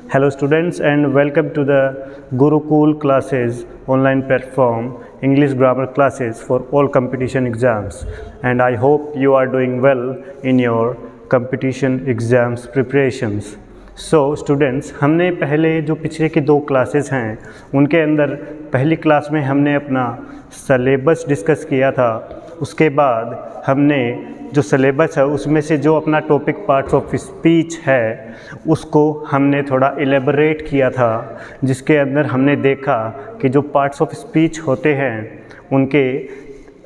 Hello students and welcome to the Gurukul classes online platform English grammar classes for all competition exams, and I hope you are doing well in your competition exams preparations. So students, हमने पहले जो पिछले की दो classes हैं उनके अंदर पहली क्लास में हमने अपना सलेबस डिस्कस किया था। उसके बाद हमने जो सलेबस है उसमें से जो अपना टॉपिक पार्ट्स ऑफ स्पीच है उसको हमने थोड़ा एलेबोरेट किया था, जिसके अंदर हमने देखा कि जो पार्ट्स ऑफ स्पीच होते हैं उनके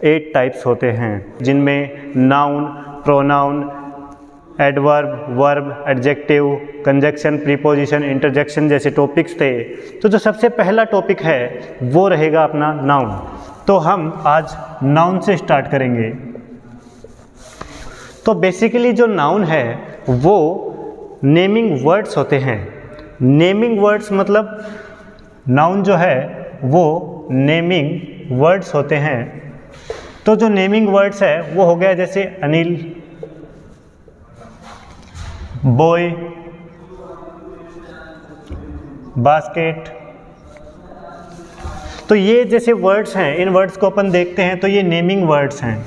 8 टाइप्स होते हैं, जिनमें noun, pronoun, adverb, verb, adjective, conjunction, preposition, interjection जैसे टॉपिक्स थे। तो जो सबसे पहला टॉपिक है वो रहेगा अपना नाउन। तो हम आज नाउन से स्टार्ट करेंगे। तो बेसिकली जो नाउन है वो नेमिंग वर्ड्स होते हैं। नेमिंग वर्ड्स मतलब नाउन जो है वो नेमिंग वर्ड्स होते हैं। तो जो नेमिंग वर्ड्स है वो हो गया जैसे अनिल, बॉय, बास्केट। तो ये जैसे वर्ड्स हैं, इन वर्ड्स को अपन देखते हैं तो ये नेमिंग वर्ड्स हैं।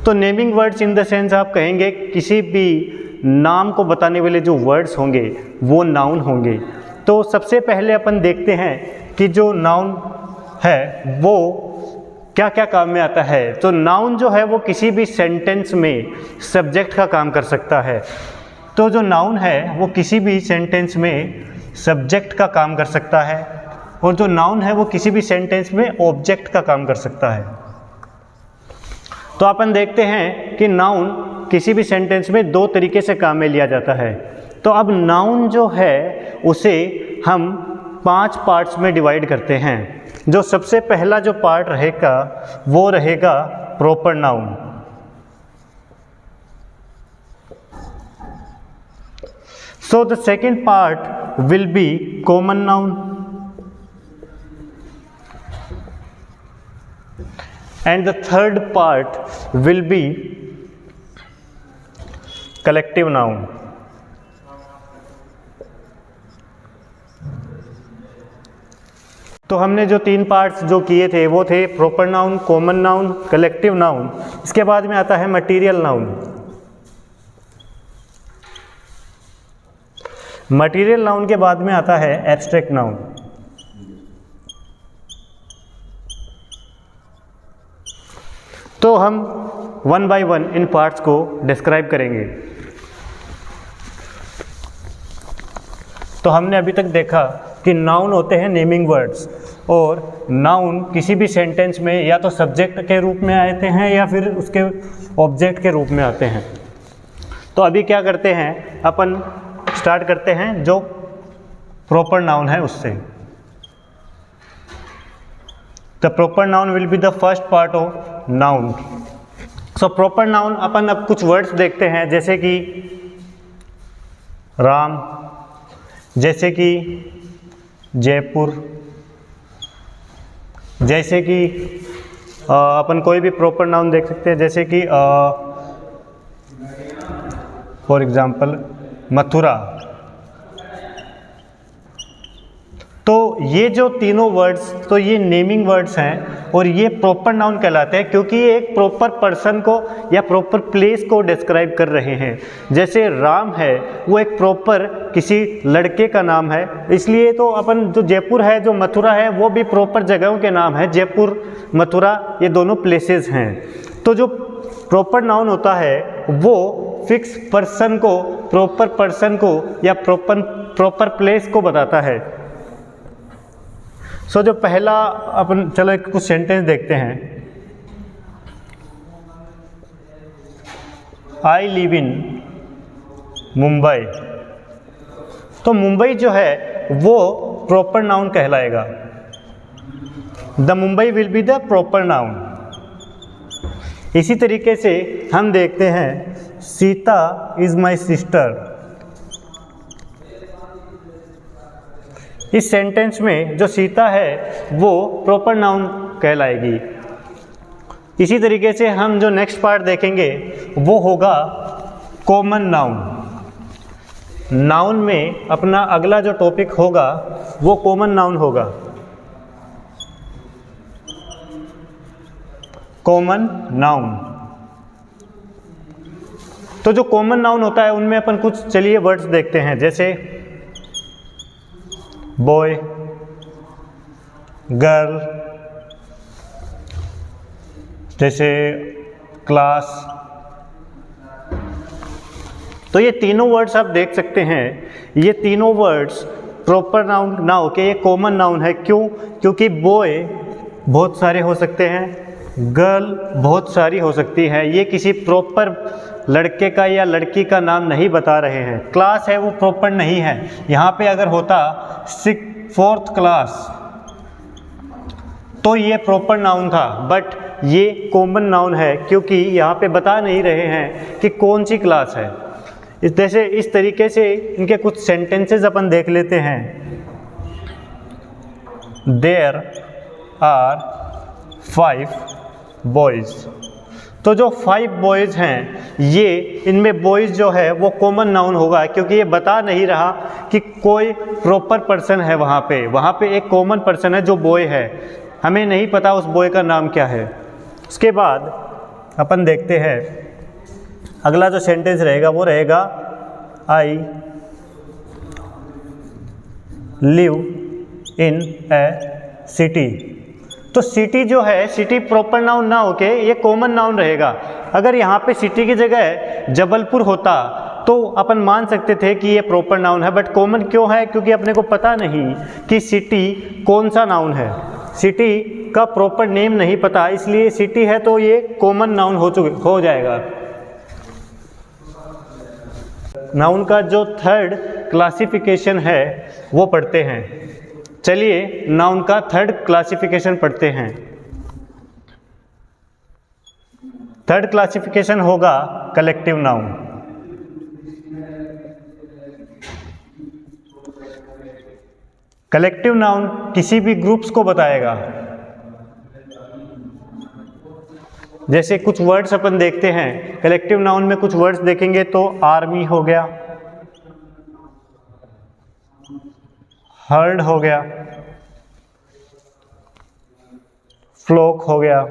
तो naming words in the sense आप कहेंगे किसी भी नाम को बताने वाले जो वर्ड्स होंगे वो नाउन होंगे। तो सबसे पहले अपन देखते हैं कि जो नाउन है वो क्या क्या काम में आता है। तो नाउन जो है वो किसी भी सेंटेंस में सब्जेक्ट का काम कर सकता है। तो जो नाउन है वो किसी भी सेंटेंस में सब्जेक्ट का काम कर सकता है, और जो नाउन है वो किसी भी सेंटेंस में ऑब्जेक्ट का काम कर सकता है। तो अपन देखते हैं कि नाउन किसी भी सेंटेंस में 2 तरीके से काम में लिया जाता है। तो अब नाउन जो है उसे हम 5 पार्ट्स में डिवाइड करते हैं। जो सबसे पहला जो पार्ट रहेगा वो रहेगा proper noun. So the second part will be common noun, and the third part will be collective noun. तो हमने जो 3 पार्ट्स जो किए थे वो थे proper noun, common noun, collective noun. इसके बाद में आता है मटीरियल नाउन। मटीरियल नाउन के बाद में आता है एब्स्ट्रैक्ट नाउन। तो हम 1 बाय 1 इन पार्ट्स को डिस्क्राइब करेंगे। तो हमने अभी तक देखा कि नाउन होते हैं नेमिंग वर्ड्स, और नाउन किसी भी सेंटेंस में या तो सब्जेक्ट के रूप में आते हैं या फिर उसके ऑब्जेक्ट के रूप में आते हैं। तो अभी क्या करते हैं, अपन स्टार्ट करते हैं जो प्रॉपर नाउन है उससे। The proper noun will be the first part of noun. So proper noun अपन अब कुछ वर्ड्स देखते हैं, जैसे कि राम, जैसे कि जयपुर, जैसे कि अपन कोई भी प्रॉपर नाउन देख सकते हैं, जैसे कि फॉर एग्जाम्पल मथुरा। तो ये जो तीनों वर्ड्स तो ये नेमिंग वर्ड्स हैं और ये प्रॉपर नाउन कहलाते हैं, क्योंकि ये एक प्रॉपर पर्सन को या प्रॉपर प्लेस को डिस्क्राइब कर रहे हैं। जैसे राम है वो एक प्रॉपर किसी लड़के का नाम है, इसलिए तो अपन जो जयपुर है, जो मथुरा है, वो भी प्रॉपर जगहों के नाम है। जयपुर, मथुरा ये दोनों प्लेसेस हैं। तो जो प्रॉपर नाउन होता है वो फिक्स पर्सन को, प्रॉपर पर्सन को या प्रॉपर प्लेस को बताता है। सो जो पहला अपन, चलो एक कुछ सेंटेंस देखते हैं। I live in Mumbai. तो मुंबई जो है वो प्रॉपर नाउन कहलाएगा। The Mumbai will be the proper noun. इसी तरीके से हम देखते हैं सीता इज माई सिस्टर। इस सेंटेंस में जो सीता है वो प्रॉपर नाउन कहलाएगी। इसी तरीके से हम जो नेक्स्ट पार्ट देखेंगे वो होगा कॉमन नाउन। नाउन में अपना अगला जो टॉपिक होगा वो कॉमन नाउन होगा। Common noun. तो जो कॉमन नाउन होता है उनमें अपन कुछ चलिए वर्ड्स देखते हैं, जैसे बॉय, गर्ल, जैसे क्लास। तो ये तीनों वर्ड्स आप देख सकते हैं, ये तीनों वर्ड्स प्रॉपर नाउन ना होके ये कॉमन नाउन है। क्यों? क्योंकि बॉय बहुत सारे हो सकते हैं, गर्ल बहुत सारी हो सकती है, ये किसी प्रॉपर लड़के का या लड़की का नाम नहीं बता रहे हैं। क्लास है वो प्रॉपर नहीं है। यहाँ पे अगर होता 4th क्लास तो ये प्रॉपर नाउन था, बट ये कॉमन नाउन है क्योंकि यहाँ पे बता नहीं रहे हैं कि कौन सी क्लास है। इस तरीके से इनके कुछ सेंटेंसेस अपन देख लेते हैं। There are 5 boys. तो जो 5 बॉयज़ हैं, ये इनमें बॉयज़ जो है वो कॉमन नाउन होगा क्योंकि ये बता नहीं रहा कि कोई प्रॉपर पर्सन है वहाँ पे एक कॉमन पर्सन है जो बॉय है, हमें नहीं पता उस बॉय का नाम क्या है। उसके बाद अपन देखते हैं अगला जो सेंटेंस रहेगा वो रहेगा I live in A city. तो सिटी जो है, सिटी प्रॉपर नाउन ना होके ये कॉमन नाउन रहेगा। अगर यहाँ पे सिटी की जगह जबलपुर होता तो अपन मान सकते थे कि ये प्रॉपर नाउन है, बट कॉमन क्यों है? क्योंकि अपने को पता नहीं कि सिटी कौन सा नाउन है, सिटी का प्रॉपर नेम नहीं पता, इसलिए सिटी है तो ये कॉमन नाउन हो जाएगा। नाउन का जो 3rd क्लासिफिकेशन है वो पढ़ते हैं। चलिए नाउन का 3rd क्लासिफिकेशन पढ़ते हैं। 3rd क्लासिफिकेशन होगा कलेक्टिव नाउन। कलेक्टिव नाउन किसी भी ग्रुप्स को बताएगा। जैसे कुछ वर्ड्स अपन देखते हैं, कलेक्टिव नाउन में कुछ वर्ड्स देखेंगे तो आर्मी हो गया, हर्ड हो गया, फ्लोक हो गया।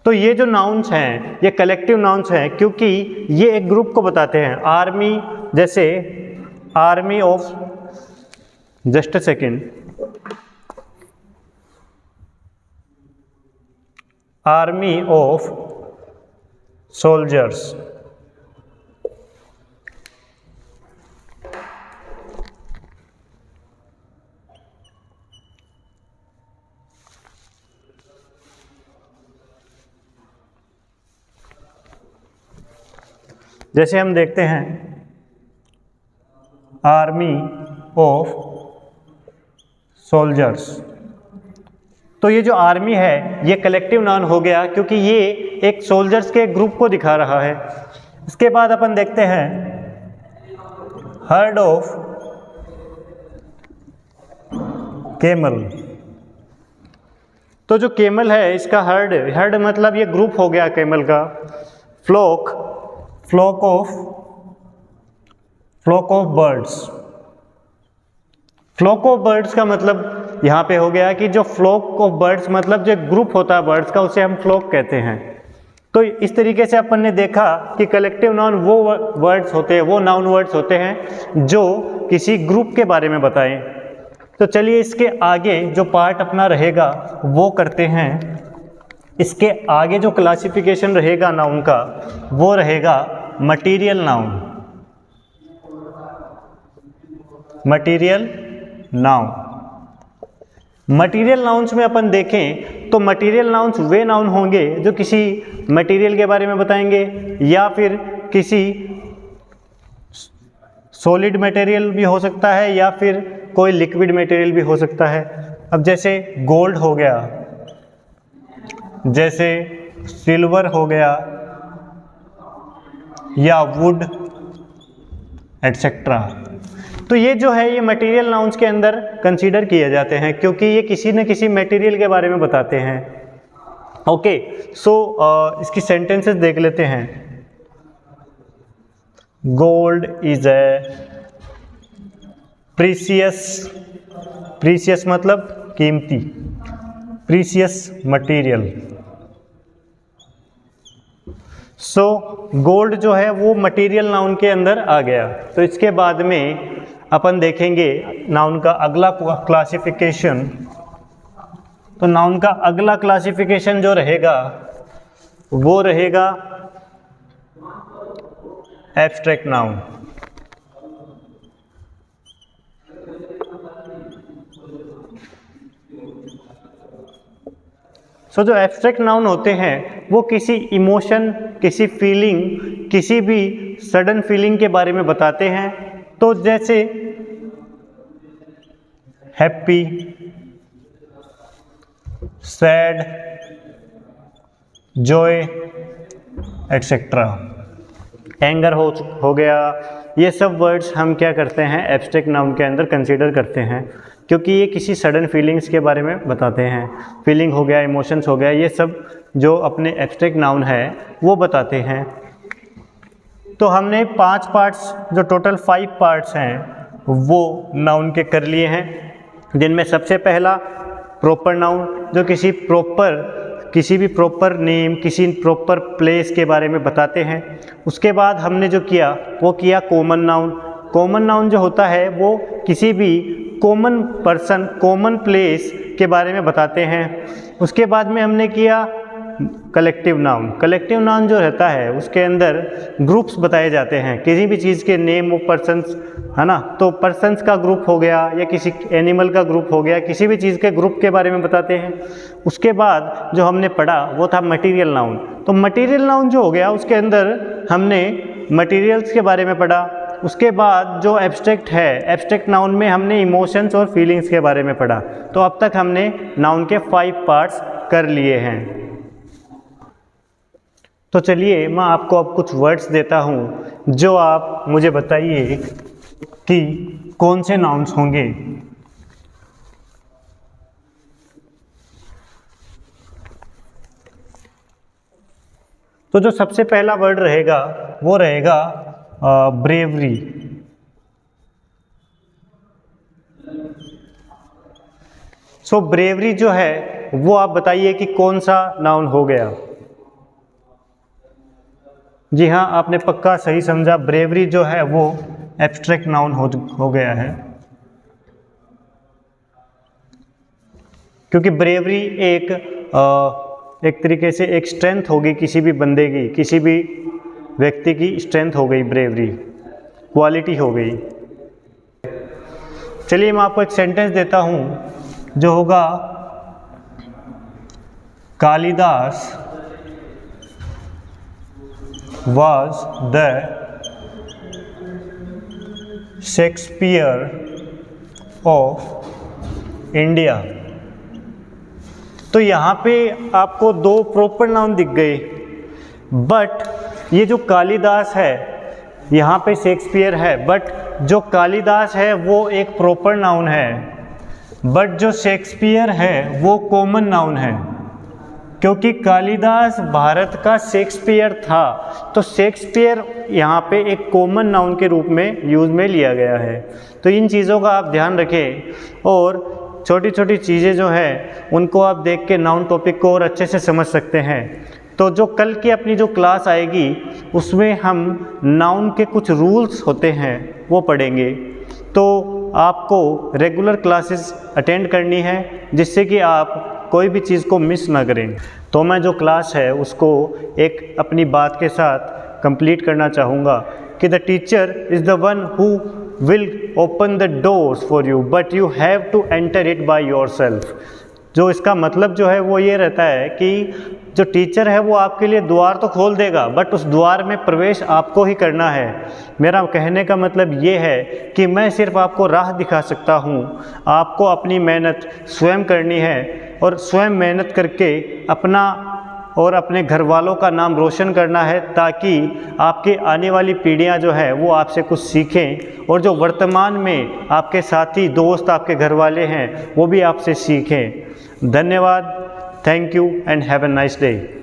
तो ये जो नाउन्स हैं ये कलेक्टिव नाउन्स हैं क्योंकि ये एक ग्रुप को बताते हैं। आर्मी, जैसे army of, just a second, army of soldiers. जैसे हम देखते हैं आर्मी ऑफ सोल्जर्स, तो ये जो आर्मी है ये कलेक्टिव नाउन हो गया क्योंकि ये एक सोल्जर्स के ग्रुप को दिखा रहा है। इसके बाद अपन देखते हैं हर्ड ऑफ केमल। तो जो केमल है इसका हर्ड मतलब ये ग्रुप हो गया केमल का। Fluke of birds. Fluke of birds का मतलब यहाँ पे हो गया कि जो फ्लोक ऑफ बर्ड्स मतलब जो ग्रुप होता है बर्ड्स का उसे हम फ्लोक कहते हैं। तो इस तरीके से अपन ने देखा कि कलेक्टिव नाउन वो वर्ड्स होते हैं, वो नाउन वर्ड्स होते हैं जो किसी ग्रुप के बारे में बताएं। तो चलिए इसके आगे जो पार्ट अपना रहेगा वो करते हैं। इसके आगे जो क्लासिफिकेशन रहेगा नाउन का वो रहेगा material noun. Material noun. Material nouns में अपन देखें तो मटीरियल नाउन्स वे नाउन होंगे जो किसी मटीरियल के बारे में बताएंगे या फिर किसी सॉलिड मटेरियल भी हो सकता है या फिर कोई लिक्विड मटेरियल भी हो सकता है। अब जैसे गोल्ड हो गया, जैसे सिल्वर हो गया या वुड एटसेट्रा। तो ये जो है ये मटेरियल नाउन्स के अंदर कंसीडर किए जाते हैं क्योंकि ये किसी न किसी मटेरियल के बारे में बताते हैं। ओके, सो इसकी सेंटेंसेस देख लेते हैं। गोल्ड इज ए प्रीसियस मतलब कीमती, प्रीसियस मटेरियल। सो गोल्ड जो है वो मटेरियल नाउन के अंदर आ गया। तो इसके बाद में अपन देखेंगे नाउन का अगला क्लासिफिकेशन। तो नाउन का अगला क्लासिफिकेशन जो रहेगा वो रहेगा एब्स्ट्रैक्ट नाउन। सो जो एब्स्ट्रैक्ट नाउन होते हैं वो किसी इमोशन, किसी फीलिंग, किसी भी सडन फीलिंग के बारे में बताते हैं। तो जैसे happy, sad, Joy etcetera, anger हो गया, ये सब वर्ड्स हम क्या करते हैं एब्स्ट्रैक्ट नाउन के अंदर कंसीडर करते हैं, क्योंकि ये किसी सडन फीलिंग्स के बारे में बताते हैं। फीलिंग हो गया, इमोशंस हो गया, ये सब जो अपने एब्स्ट्रैक्ट नाउन है वो बताते हैं। तो हमने 5 पार्ट्स, जो टोटल 5 पार्ट्स हैं वो नाउन के कर लिए हैं, जिनमें सबसे पहला प्रॉपर नाउन, जो किसी भी प्रॉपर नेम, किसी प्रॉपर प्लेस के बारे में बताते हैं। उसके बाद हमने जो किया वो किया कॉमन नाउन। कॉमन नाउन जो होता है वो किसी भी कॉमन पर्सन, कॉमन प्लेस के बारे में बताते हैं। उसके बाद में हमने किया कलेक्टिव नाउन। कलेक्टिव नाउन जो रहता है उसके अंदर ग्रुप्स बताए जाते हैं, किसी भी चीज़ के नेम ऑफ पर्सन्स, है ना। तो पर्सन्स का ग्रुप हो गया या किसी एनिमल का ग्रुप हो गया, किसी भी चीज़ के ग्रुप के बारे में बताते हैं। उसके बाद जो हमने पढ़ा वो था मटेरियल नाउन। तो मटेरियल नाउन जो हो गया उसके अंदर हमने मटेरियल्स के बारे में पढ़ा। उसके बाद जो एब्स्ट्रैक्ट है, एब्स्ट्रैक्ट नाउन में हमने इमोशंस और फीलिंग्स के बारे में पढ़ा। तो अब तक हमने नाउन के 5 पार्ट्स कर लिए हैं। तो चलिए मैं आपको अब कुछ वर्ड्स देता हूँ, जो आप मुझे बताइए कि कौन से नाउन्स होंगे। तो जो सबसे पहला वर्ड रहेगा वो रहेगा ब्रेवरी। सो ब्रेवरी जो है वो आप बताइए कि कौन सा नाउन हो गया। जी हाँ, आपने पक्का सही समझा, ब्रेवरी जो है वो एब्स्ट्रैक्ट नाउन हो गया है, क्योंकि ब्रेवरी एक तरीके से एक स्ट्रेंथ होगी किसी भी बंदे की, किसी भी व्यक्ति की स्ट्रेंथ हो गई, ब्रेवरी क्वालिटी हो गई। चलिए मैं आपको एक सेंटेंस देता हूँ जो होगा Kalidas was the Shakespeare of India। तो यहाँ पे आपको 2 प्रॉपर नाउन दिख गए, बट ये जो कालिदास है यहाँ पे शेक्सपियर है, बट जो कालिदास है वो एक प्रॉपर नाउन है, बट जो शेक्सपियर है वो कॉमन नाउन है, क्योंकि कालिदास भारत का शेक्सपियर था। तो शेक्सपियर यहाँ पे एक कॉमन नाउन के रूप में यूज़ में लिया गया है। तो इन चीज़ों का आप ध्यान रखें, और छोटी छोटी चीज़ें जो है उनको आप देख के नाउन टॉपिक को और अच्छे से समझ सकते हैं। तो जो कल की अपनी जो क्लास आएगी उसमें हम नाउन के कुछ रूल्स होते हैं वो पढ़ेंगे। तो आपको रेगुलर क्लासेस अटेंड करनी है, जिससे कि आप कोई भी चीज़ को मिस ना करें। तो मैं जो क्लास है उसको एक अपनी बात के साथ कंप्लीट करना चाहूँगा कि the teacher is the one who will open the doors for you, but you have to enter it by yourself. जो इसका मतलब जो है वो ये रहता है कि जो टीचर है वो आपके लिए द्वार तो खोल देगा, बट उस द्वार में प्रवेश आपको ही करना है। मेरा कहने का मतलब ये है कि मैं सिर्फ आपको राह दिखा सकता हूँ, आपको अपनी मेहनत स्वयं करनी है, और स्वयं मेहनत करके अपना और अपने घर वालों का नाम रोशन करना है, ताकि आपकी आने वाली पीढ़ियां जो है वो आपसे कुछ सीखें, और जो वर्तमान में आपके साथी, दोस्त, आपके घर वाले हैं वो भी आपसे सीखें। धन्यवाद, thank you and have a nice day.